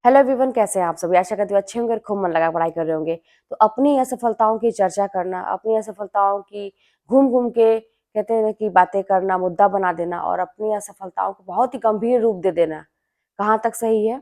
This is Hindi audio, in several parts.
हेलो एवरीवन, कैसे हैं आप सभी। आशा करती हूँ अच्छे होंगे और खूब मन लगा पढ़ाई कर रहे होंगे। तो अपनी असफलताओं की चर्चा करना, अपनी असफलताओं की घूम घूम के कहते हैं ना कि बातें करना, मुद्दा बना देना और अपनी असफलताओं को बहुत ही गंभीर रूप दे देना, कहाँ तक सही है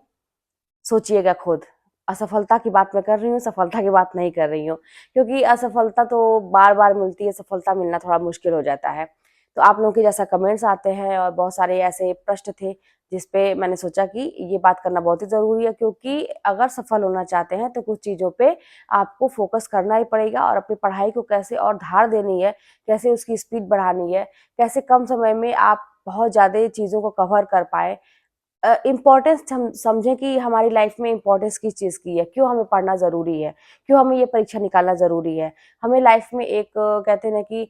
सोचिएगा खुद। असफलता की बात मैं कर रही हूँ, सफलता की बात नहीं कर रही हूँ, क्योंकि असफलता तो बार बार मिलती है, सफलता मिलना थोड़ा मुश्किल हो जाता है। तो आप लोगों के जैसा कमेंट्स आते हैं और बहुत सारे ऐसे प्रश्न थे जिसपे मैंने सोचा कि ये बात करना बहुत ही ज़रूरी है, क्योंकि अगर सफल होना चाहते हैं तो कुछ चीज़ों पे आपको फोकस करना ही पड़ेगा और अपनी पढ़ाई को कैसे और धार देनी है, कैसे उसकी स्पीड बढ़ानी है, कैसे कम समय में आप बहुत ज़्यादा चीज़ों को कवर कर पाएँ। इम्पोर्टेंस हम समझें कि हमारी लाइफ में इम्पोर्टेंस किस चीज़ की है, क्यों हमें पढ़ना ज़रूरी है, क्यों हमें ये परीक्षा निकालना ज़रूरी है, हमें लाइफ में एक कहते हैं ना कि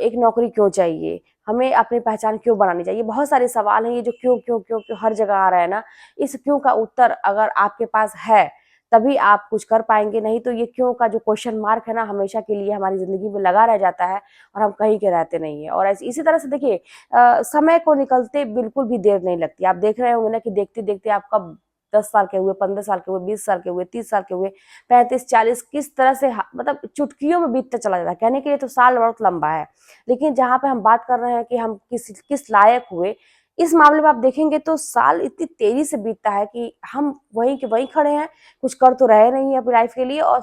एक नौकरी क्यों चाहिए, हमें अपनी पहचान क्यों बनानी चाहिए। बहुत सारे सवाल हैं, ये जो क्यों क्यों क्यों क्यों हर जगह आ रहा है ना, इस क्यों का उत्तर अगर आपके पास है तभी आप कुछ कर पाएंगे, नहीं तो ये क्यों का जो क्वेश्चन मार्क है ना, हमेशा के लिए हमारी ज़िंदगी में लगा रह जाता है और हम कहीं के रहते नहीं हैं। और इसी तरह से देखिए, समय को निकलते बिल्कुल भी देर नहीं लगती। आप देख रहे होंगे ना कि देखते-देखते आप कब 10 साल के हुए, 15 साल के हुए, 20 साल के हुए, 30 साल के हुए, 35-40 किस तरह से मतलब चुटकियों में बीतता चला जाता है। कहने के लिए तो साल बहुत लंबा है, लेकिन जहाँ पे हम बात कर रहे हैं कि हम किस किस लायक हुए, इस मामले में आप देखेंगे तो साल इतनी तेज़ी से बीतता है कि हम वहीं के वहीं खड़े हैं, कुछ कर तो रहे नहीं हैं अपनी लाइफ़ के लिए और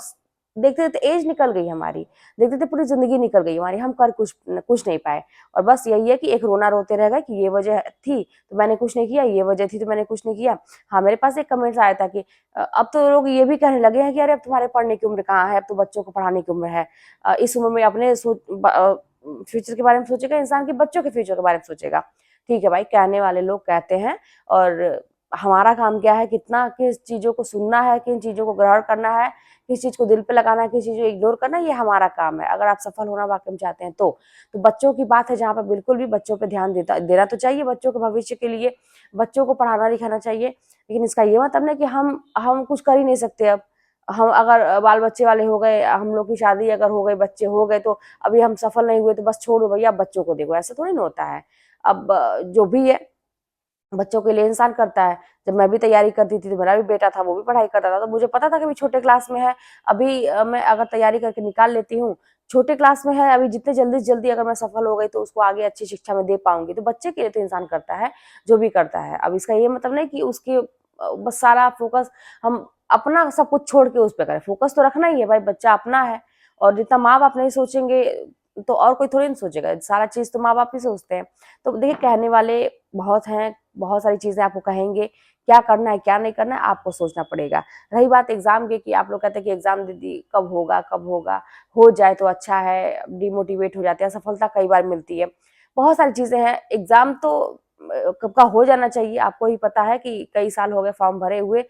देखते-देखते एज निकल गई हमारी, देखते-देखते पूरी ज़िंदगी निकल गई हमारी, हम कर कुछ नहीं पाए। और बस यही है कि एक रोना रोते रह गए कि ये वजह थी तो मैंने कुछ नहीं किया, ये वजह थी तो मैंने कुछ नहीं किया। हाँ, मेरे पास एक कमेंट्स आया था कि अब तो लोग ये भी कहने लगे हैं कि अरे अब तुम्हारे पढ़ने की उम्र कहाँ है, अब तो बच्चों को पढ़ाने की उम्र है। इस उम्र में अपने फ्यूचर के बारे में सोचेगा इंसान, कि बच्चों के फ्यूचर के बारे में सोचेगा। ठीक है भाई, कहने वाले लोग कहते हैं और हमारा काम क्या है, कितना किस चीज़ों को सुनना है, किन चीज़ों को ग्रहण करना है, किस चीज़ को दिल पे लगाना है, किस चीज़ को इग्नोर करना है, ये हमारा काम है। अगर आप सफल होना वाक़ई में चाहते हैं तो। तो बच्चों की बात है जहाँ पे बिल्कुल भी बच्चों पे ध्यान देना तो चाहिए, बच्चों के भविष्य के लिए, बच्चों को पढ़ाना-लिखाना चाहिए। लेकिन इसका ये मतलब नहीं कि हम कुछ कर ही नहीं सकते अब। हम अगर बाल-बच्चे वाले हो गए, हम लोग की शादी अगर हो गई, बच्चे हो गए तो अभी हम सफल नहीं हुए तो बस छोड़ो भैया अब बच्चों को देखो, ऐसा थोड़ी ना होता है। अब जो भी है बच्चों के लिए इंसान करता है। जब मैं भी तैयारी करती थी तो मेरा भी बेटा था, वो भी पढ़ाई करता था, तो मुझे पता था कि अभी छोटे क्लास में है। अभी मैं अगर तैयारी करके निकाल लेती हूँ, छोटे क्लास में है, अभी जितने जल्दी से जल्दी अगर मैं सफल हो गई तो उसको आगे अच्छी शिक्षा मैं दे पाऊँगी। तो बच्चे के लिए तो इंसान करता है, जो भी करता है। अब इसका ये मतलब नहीं कि उसके बस सारा फ़ोकस हम अपना सब कुछ छोड़ के उस पे करें। फ़ोकस तो रखना ही है भाई, बच्चा अपना है और जितना माँ-बाप नहीं सोचेंगे तो और कोई थोड़ी ना सोचेगा। सारा चीज़ तो माँ-बाप ही सोचते हैं। तो देखिए, कहने वाले बहुत हैं, बहुत सारी चीज़ें आपको कहेंगे, क्या करना है, क्या नहीं करना है, आपको सोचना पड़ेगा। रही बात एग्ज़ाम की कि आप लोग कहते हैं कि एग्ज़ाम दीदी कब होगा, कब होगा? हो जाए तो अच्छा है, डिमोटिवेट हो जाते हैं, सफलता कई बार मिलती है। बहुत सारी चीज़ें हैं, एग्ज़ाम तो कब का हो जाना चाहिए, आपको ही पता है कि कई साल हो गए फॉर्म भरे हुए।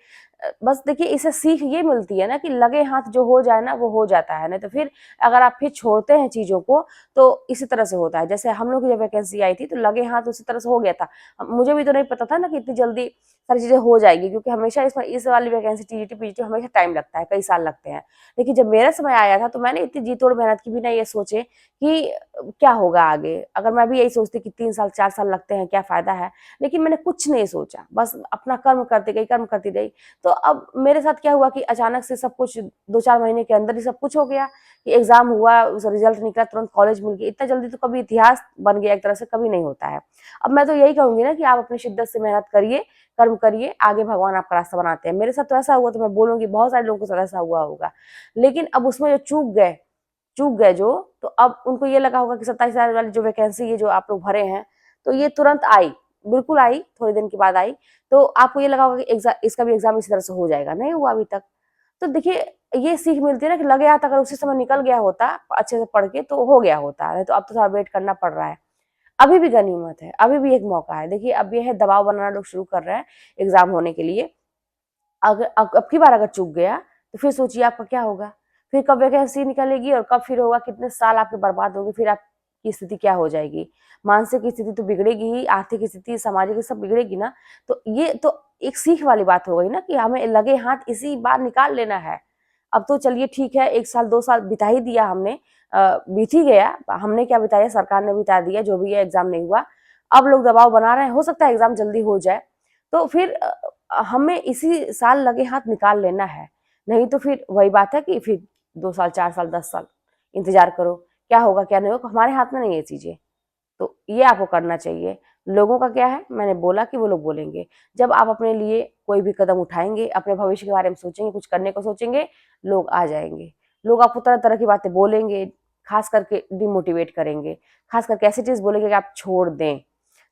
बस देखिए, इससे सीख ये मिलती है ना कि लगे हाथ जो हो जाए ना, वो हो जाता है, नहीं तो फिर अगर आप फिर छोड़ते हैं चीज़ों को, तो इसी तरह से होता है। जैसे हम लोग की जब वैकेंसी आई थी तो लगे हाथ उसी तरह से हो गया था। मुझे भी तो नहीं पता था ना कि इतनी जल्दी सारी चीज़ें हो जाएगी, क्योंकि हमेशा इस वाली वैकेंसी टीजीटी पीजीटी हमेशा टाइम लगता है, कई साल लगते हैं। लेकिन जब मेरा समय आया था तो मैंने इतनी जी तोड़ मेहनत की, बिना ये सोचे कि क्या होगा आगे। अगर मैं भी यही सोचती कि 3 साल 4 साल लगते हैं, क्या फ़ायदा है? लेकिन मैंने कुछ नहीं सोचा, बस अपना कर्म करती गई। तो अब मेरे साथ क्या हुआ कि अचानक से सब कुछ 2-4 महीने के अंदर ही सब कुछ हो गया, कि एग्ज़ाम हुआ, उसका रिज़ल्ट निकला, तुरंत कॉलेज मिल गया। इतना जल्दी तो कभी इतिहास बन गया एक तरह से, कभी नहीं होता है। अब मैं तो यही कहूँगी ना कि आप अपनी शिद्दत से मेहनत करिए, कर्म करिए, आगे भगवान आपका रास्ता बनाते हैं। मेरे साथ तो ऐसा हुआ, तो मैं बोलूँगी बहुत सारे लोगों के साथ ऐसा हुआ होगा। लेकिन अब उसमें जो चूक गए जो, तो अब उनको ये लगा होगा कि 27,000 वाली जो वैकेंसी है, जो आप लोग भरे हैं, तो ये तुरंत आई, बिल्कुल आई, थोड़े दिन के बाद आई। तो आपको ये लगा होगा कि इसका भी एग्ज़ाम इसी तरह से हो जाएगा, नहीं हुआ अभी तक। तो देखिए, ये सीख मिलती है ना कि लगे हाथ अगर उसी समय निकल गया होता, अच्छे से पढ़ के, तो हो गया होता, नहीं तो अब तो थोड़ा वेट करना पड़ रहा है। अभी भी गनीमत है, अभी भी एक मौका है। देखिए, अब ये है दबाव बनाना लोग शुरू कर रहे हैं एग्ज़ाम होने के लिए। अगर अब की बार अगर चूक गया, तो फिर सोचिए आपका क्या होगा? फिर कब वैकेंसी निकलेगी और कब फिर होगा, कितने साल आपके बर्बाद होंगे, फिर आपकी स्थिति क्या हो जाएगी? मानसिक स्थिति तो बिगड़ेगी ही, आर्थिक स्थिति, सामाजिक सब बिगड़ेगी ना। तो ये तो एक सीख वाली बात हो गई ना कि हमें लगे हाथ इसी बार निकाल लेना है। अब तो चलिए ठीक है, 1 साल 2 साल बिता ही दिया हमने, बीत ही गया। हमने क्या बिताया, सरकार ने बिता दिया, जो भी है एग्ज़ाम नहीं हुआ। अब लोग दबाव बना रहे हैं, हो सकता है एग्ज़ाम जल्दी हो जाए। तो फिर हमें इसी साल लगे हाथ निकाल लेना है, नहीं तो फिर वही बात है कि फिर 2 साल, 4 साल, 10 साल इंतज़ार करो, क्या होगा, क्या नहीं होगा, हमारे हाथ में नहीं है ये चीज़ें। तो ये आपको करना चाहिए। लोगों का क्या है, मैंने बोला कि वो लोग बोलेंगे। जब आप अपने लिए कोई भी कदम उठाएँगे, अपने भविष्य के बारे में सोचेंगे, कुछ करने को सोचेंगे, लोग आ जाएँगे। लोग आपको तरह-तरह की बातें बोलेंगे, ख़ास करके डिमोटिवेट करेंगे, ख़ास करके ऐसी चीज़ बोलेंगे कि आप छोड़ दें,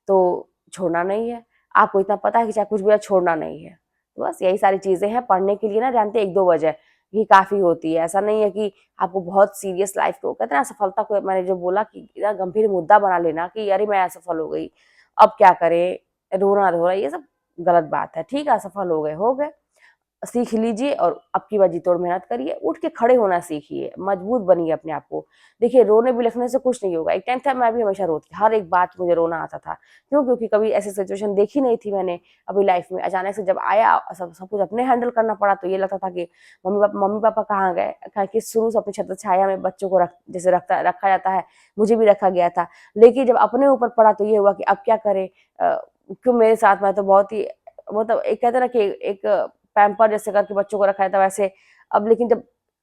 तो छोड़ना नहीं है। आपको इतना पता है कि चाहे कुछ भी हो छोड़ना नहीं है। तो बस यही सारी चीज़ें हैं, पढ़ने के लिए ना जानते हैं 1-2 वजह ही काफ़ी होती है। ऐसा नहीं है कि आपको बहुत सीरियस लाइफ़ को कहते हैं ना असफलता को मैंने जो बोला कि इतना गंभीर मुद्दा बना लेना कि अरे मैं असफल हो गई, अब क्या करें, रोना-धोना ये सब गलत बात है। ठीक है, असफल हो गए। सीख लीजिए और अब की बार जी तोड़ मेहनत करिए, उठ के खड़े होना सीखिए, मजबूत बनिए अपने आप को। देखिए रोने बिलखने से कुछ नहीं होगा, एक टाइम था मैं भी हमेशा रोती थी, हर एक बात मुझे रोना आता था। क्यों? क्योंकि कभी ऐसी सिचुएशन देखी नहीं थी मैंने अभी लाइफ में, अचानक से जब आया सब सब कुछ अपने हैंडल करना पड़ा तो ये लगता था कि मम्मी-पापा कहाँ गए? काहे कि शुरू से अपनी छत्र-छाया में बच्चों को जैसे रखा जाता है, मुझे भी रखा गया था। लेकिन जब अपने ऊपर पड़ा तो ये हुआ कि अब क्या करें? क्यों मेरे साथ मैं तो बहुत ही मतलब एक कहते हैं ना कि एक पैम्पर जैसे करके बच्चों को रखा जाता है वैसे अब लेकिन जब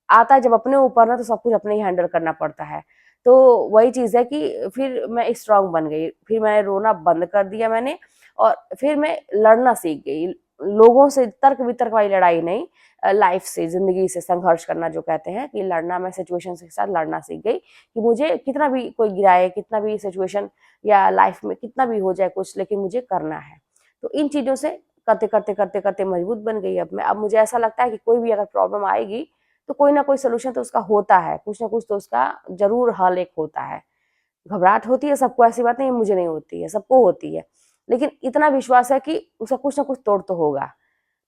आता है जब अपने ऊपर ना तो सब कुछ अपने ही हैंडल करना पड़ता है। तो वही चीज़ है कि फिर मैं स्ट्रॉन्ग बन गई, फिर मैंने रोना बंद कर दिया मैंने और फिर मैं लड़ना सीख गई। लोगों से तर्क-वितर्क वाली लड़ाई नहीं लाइफ़ से, ज़िंदगी से संघर्ष करना जो कहते हैं कि लड़ना मैं सिचुएशंस के साथ लड़ना सीख गई कि मुझे कितना भी कोई गिराए, कितना भी सिचुएशन या लाइफ़ में कितना भी हो जाए कुछ लेकिन मुझे करना है। तो इन चीज़ों से करते मजबूत बन गई अब मैं। अब मुझे ऐसा लगता है कि कोई भी अगर प्रॉब्लम आएगी, तो कोई ना कोई सॉल्यूशन तो उसका होता है, कुछ ना कुछ तो उसका ज़रूर हल एक होता है। घबराहट होती है सबको, ऐसी बात नहीं है मुझे नहीं होती है, सबको होती है। लेकिन इतना विश्वास है कि उसका कुछ ना कुछ तोड़ तो होगा।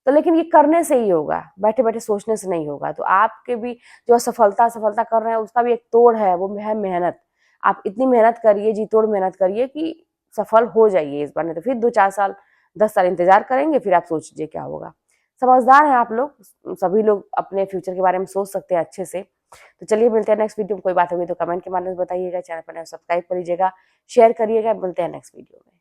तो लेकिन ये करने से ही होगा, बैठे-बैठे सोचने से नहीं होगा। तो आपके भी जो असफलता कर रहे हैं उसका भी एक तोड़ है, वो है मेहनत। आप इतनी मेहनत करिए, जी तोड़ मेहनत करिए कि सफल हो जाइए इस बार, नहीं तो फिर 2-4 साल, 10 साल इंतज़ार करेंगे, फिर आप सोच लीजिए क्या होगा। समझदार हैं आप लोग, सभी लोग अपने फ्यूचर के बारे में सोच सकते हैं अच्छे से। तो चलिए मिलते हैं नेक्स्ट वीडियो में, कोई बात होगी तो कमेंट के माध्यम से बताइएगा, चैनल पर नए हो सब्सक्राइब कर लीजिएगा, शेयर करिएगा, मिलते हैं नेक्स्ट वीडियो में।